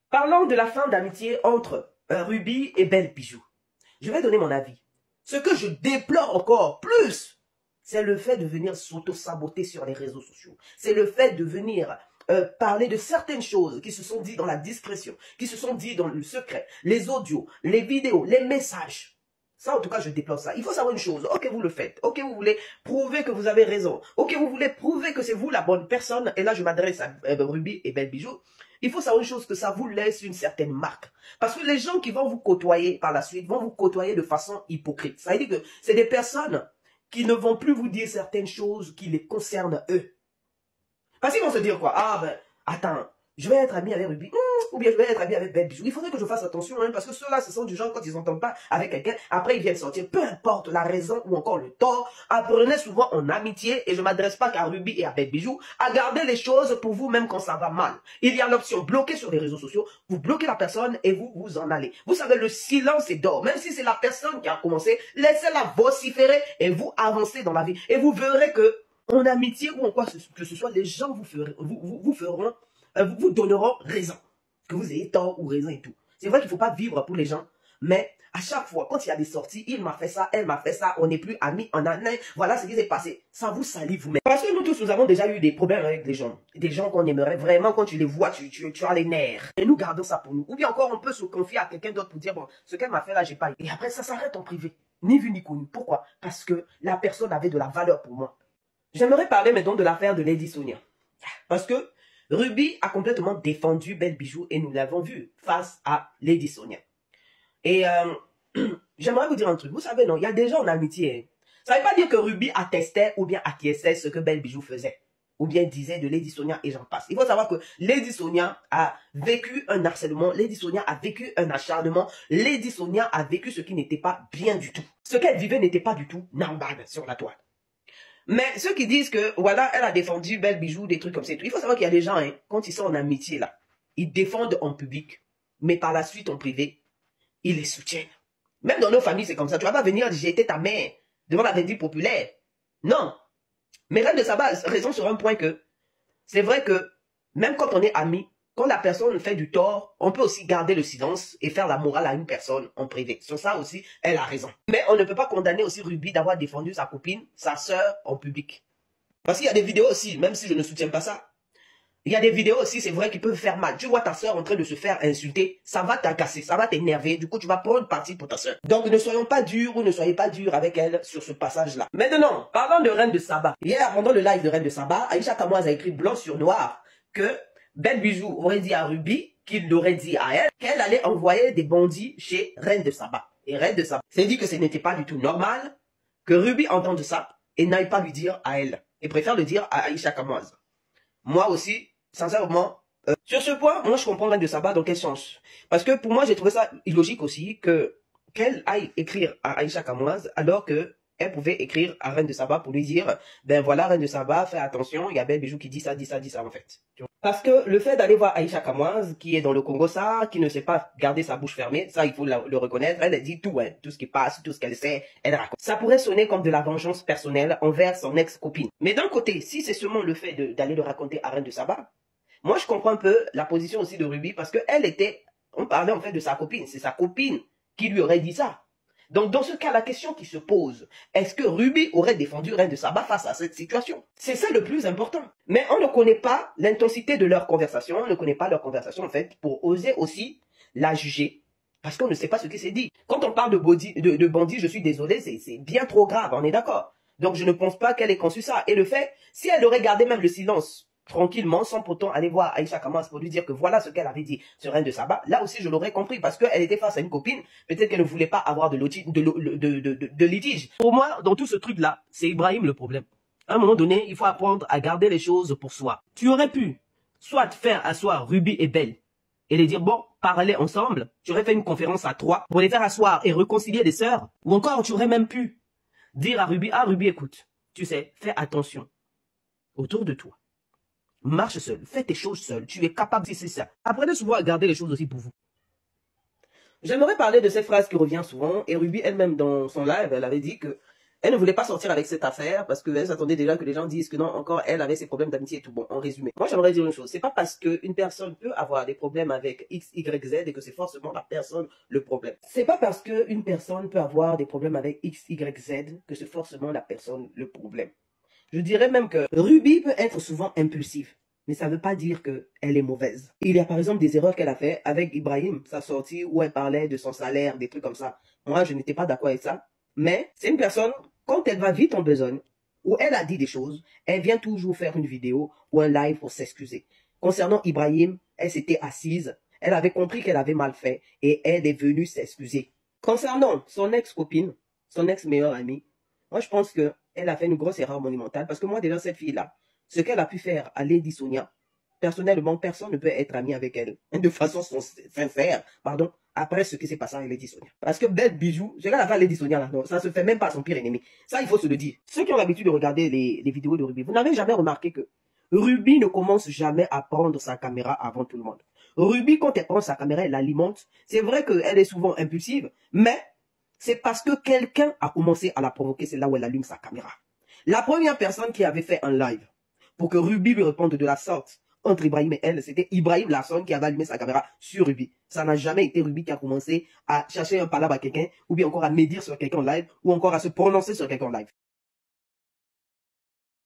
Parlons de la fin d'amitié entre Ruby et Belle Bijou. Je vais donner mon avis. Ce que je déplore encore plus, c'est le fait de venir s'auto-saboter sur les réseaux sociaux. C'est le fait de venir parler de certaines choses qui se sont dites dans la discrétion, qui se sont dites dans le secret, les audios, les vidéos, les messages. Ça, en tout cas, je déplore ça. Il faut savoir une chose. Ok, vous le faites. Ok, vous voulez prouver que vous avez raison. Ok, vous voulez prouver que c'est vous la bonne personne. Et là, je m'adresse à Ruby et Belle Bijou. Il faut savoir une chose, que ça vous laisse une certaine marque. Parce que les gens qui vont vous côtoyer par la suite vont vous côtoyer de façon hypocrite. Ça veut dire que c'est des personnes qui ne vont plus vous dire certaines choses qui les concernent eux. Parce qu'ils vont se dire quoi? Ah ben, attends, je vais être ami avec Ruby, ou bien je vais être ami avec Belle Bijou. Il faudrait que je fasse attention, hein, parce que ceux-là, ce sont du genre, quand ils n'entendent pas avec quelqu'un, après ils viennent sortir. Peu importe la raison ou encore le tort, apprenez souvent en amitié, et je ne m'adresse pas qu'à Ruby et à Belle Bijou, à garder les choses pour vous même quand ça va mal. Il y a l'option bloquer sur les réseaux sociaux, vous bloquez la personne et vous vous en allez. Vous savez, le silence est d'or. Même si c'est la personne qui a commencé, laissez-la vociférer et vous avancez dans la vie. Et vous verrez que en amitié ou en quoi que ce soit, les gens vous donneront raison. Que vous ayez tort ou raison et tout. C'est vrai qu'il ne faut pas vivre pour les gens, mais à chaque fois, quand il y a des sorties, il m'a fait ça, elle m'a fait ça, on n'est plus amis, on a voilà ce qui s'est passé. Ça vous salit vous-même. Parce que nous tous, nous avons déjà eu des problèmes avec des gens qu'on aimerait vraiment, quand tu les vois, tu as les nerfs. Et nous gardons ça pour nous. Ou bien encore, on peut se confier à quelqu'un d'autre pour dire, bon, ce qu'elle m'a fait là, j'ai pas eu. Et après, ça s'arrête en privé. Ni vu ni connu. Pourquoi? Parce que la personne avait de la valeur pour moi. J'aimerais parler maintenant de l'affaire de Lady Sonia. Parce que Ruby a complètement défendu Belle Bijou et nous l'avons vu face à Lady Sonia. Et j'aimerais vous dire un truc. Vous savez, non, il y a des gens en amitié. Hein. Ça ne veut pas dire que Ruby attestait ou bien acquiesçait ce que Belle Bijou faisait. Ou bien disait de Lady Sonia et j'en passe. Il faut savoir que Lady Sonia a vécu un harcèlement. Lady Sonia a vécu un acharnement. Lady Sonia a vécu ce qui n'était pas bien du tout. Ce qu'elle vivait n'était pas du tout normal sur la toile. Mais ceux qui disent que, voilà, elle a défendu Belle Bijou, des trucs comme ça. Il faut savoir qu'il y a des gens, hein, quand ils sont en amitié, là, ils défendent en public, mais par la suite, en privé, ils les soutiennent. Même dans nos familles, c'est comme ça. Tu vas pas venir dire, j'ai été ta mère, devant la vindicte populaire. Non. Mais Reine de Saba raison sur un point que, c'est vrai que, même quand on est amis, quand la personne fait du tort, on peut aussi garder le silence et faire la morale à une personne en privé. Sur ça aussi, elle a raison. Mais on ne peut pas condamner aussi Ruby d'avoir défendu sa copine, sa sœur, en public. Parce qu'il y a des vidéos aussi, même si je ne soutiens pas ça. Il y a des vidéos aussi, c'est vrai, qui peuvent faire mal. Tu vois ta sœur en train de se faire insulter, ça va t'agacer, ça va t'énerver. Du coup, tu vas prendre parti pour ta sœur. Donc, ne soyons pas durs ou ne soyez pas durs avec elle sur ce passage-là. Maintenant, parlons de Reine de Saba. Hier, pendant le live de Reine de Saba, Aïcha Kamoise a écrit blanc sur noir que Belle Bijou aurait dit à Ruby, qu'il l'aurait dit à elle, qu'elle allait envoyer des bandits chez Reine de Saba. Et Reine de Saba s'est dit que ce n'était pas du tout normal que Ruby entende ça et n'aille pas lui dire à elle. Et préfère le dire à Aïcha Kamoise. Moi aussi, sincèrement, sur ce point, moi je comprends Reine de Saba dans quel sens. Parce que pour moi, j'ai trouvé ça illogique aussi qu'elle aille écrire à Aïcha Kamoise alors que elle pouvait écrire à Reine de Saba pour lui dire, ben voilà, Reine de Saba, fais attention, il y a Belle Bijou qui dit ça en fait. Parce que le fait d'aller voir Aïcha Kamoise, qui est dans le Congo, ça, qui ne sait pas garder sa bouche fermée, ça il faut le reconnaître, elle dit tout, hein, tout ce qui passe, tout ce qu'elle sait, elle raconte. Ça pourrait sonner comme de la vengeance personnelle envers son ex-copine. Mais d'un côté, si c'est seulement le fait d'aller le raconter à Reine de Saba, moi je comprends un peu la position aussi de Ruby, parce qu'elle était, on parlait en fait de sa copine, c'est sa copine qui lui aurait dit ça. Donc, dans ce cas, la question qui se pose, est-ce que Ruby aurait défendu Reine de Saba face à cette situation? C'est ça le plus important. Mais on ne connaît pas l'intensité de leur conversation, on ne connaît pas leur conversation, en fait, pour oser aussi la juger. Parce qu'on ne sait pas ce qui s'est dit. Quand on parle de bandit, je suis désolé, c'est bien trop grave, on est d'accord. Donc, je ne pense pas qu'elle ait conçu ça. Et le fait, si elle aurait gardé même le silence, tranquillement, sans pourtant aller voir Aïcha Kamoise pour lui dire que voilà ce qu'elle avait dit sur Reine de Saba, là aussi je l'aurais compris, parce qu'elle était face à une copine, peut-être qu'elle ne voulait pas avoir de litige. Pour moi, dans tout ce truc-là, c'est Ibrahim le problème. À un moment donné, il faut apprendre à garder les choses pour soi. Tu aurais pu, soit faire asseoir Ruby et Belle, et les dire, bon, parler ensemble, tu aurais fait une conférence à 3, pour les faire asseoir et réconcilier les sœurs, ou encore tu aurais même pu dire à Ruby, ah Ruby, écoute, tu sais, fais attention autour de toi. Marche seul, fais tes choses seul, tu es capable, si c'est ça. Apprenez souvent à garder les choses aussi pour vous. J'aimerais parler de cette phrase qui revient souvent, et Ruby elle-même dans son live, elle avait dit que Elle ne voulait pas sortir avec cette affaire parce qu'elle s'attendait déjà que les gens disent que non, encore elle avait ses problèmes d'amitié et tout. Bon, en résumé. Moi, j'aimerais dire une chose. C'est pas parce qu'une personne peut avoir des problèmes avec X, Y, Z et que c'est forcément la personne le problème. C'est pas parce qu'une personne peut avoir des problèmes avec X, Y, Z que c'est forcément la personne le problème. Je dirais même que Ruby peut être souvent impulsive. Mais ça ne veut pas dire qu'elle est mauvaise. Il y a par exemple des erreurs qu'elle a fait avec Ibrahim, sa sortie où elle parlait de son salaire, des trucs comme ça. Moi, je n'étais pas d'accord avec ça. Mais c'est une personne, quand elle va vite en besogne, où elle a dit des choses, elle vient toujours faire une vidéo ou un live pour s'excuser. Concernant Ibrahim, elle s'était assise, elle avait compris qu'elle avait mal fait et elle est venue s'excuser. Concernant son ex-copine, son ex-meilleure amie, moi je pense qu'elle a fait une grosse erreur monumentale parce que moi déjà cette fille-là, ce qu'elle a pu faire à Lady Sonia, personnellement, personne ne peut être ami avec elle de façon sincère, pardon, après ce qui s'est passé avec Lady Sonia. Parce que Belle Bijou, ce qu'elle a fait à Lady Sonia, là, non, ça se fait même pas à son pire ennemi. Ça, il faut se le dire. Ceux qui ont l'habitude de regarder les vidéos de Ruby, vous n'avez jamais remarqué que Ruby ne commence jamais à prendre sa caméra avant tout le monde. Ruby, quand elle prend sa caméra, elle l'alimente. C'est vrai qu'elle est souvent impulsive, mais c'est parce que quelqu'un a commencé à la provoquer, c'est là où elle allume sa caméra. La première personne qui avait fait un live pour que Ruby lui réponde de la sorte entre Ibrahim et elle, c'était Ibrahim Larsson qui avait allumé sa caméra sur Ruby. Ça n'a jamais été Ruby qui a commencé à chercher un palabre à quelqu'un, ou bien encore à médire sur quelqu'un en live, ou encore à se prononcer sur quelqu'un en live.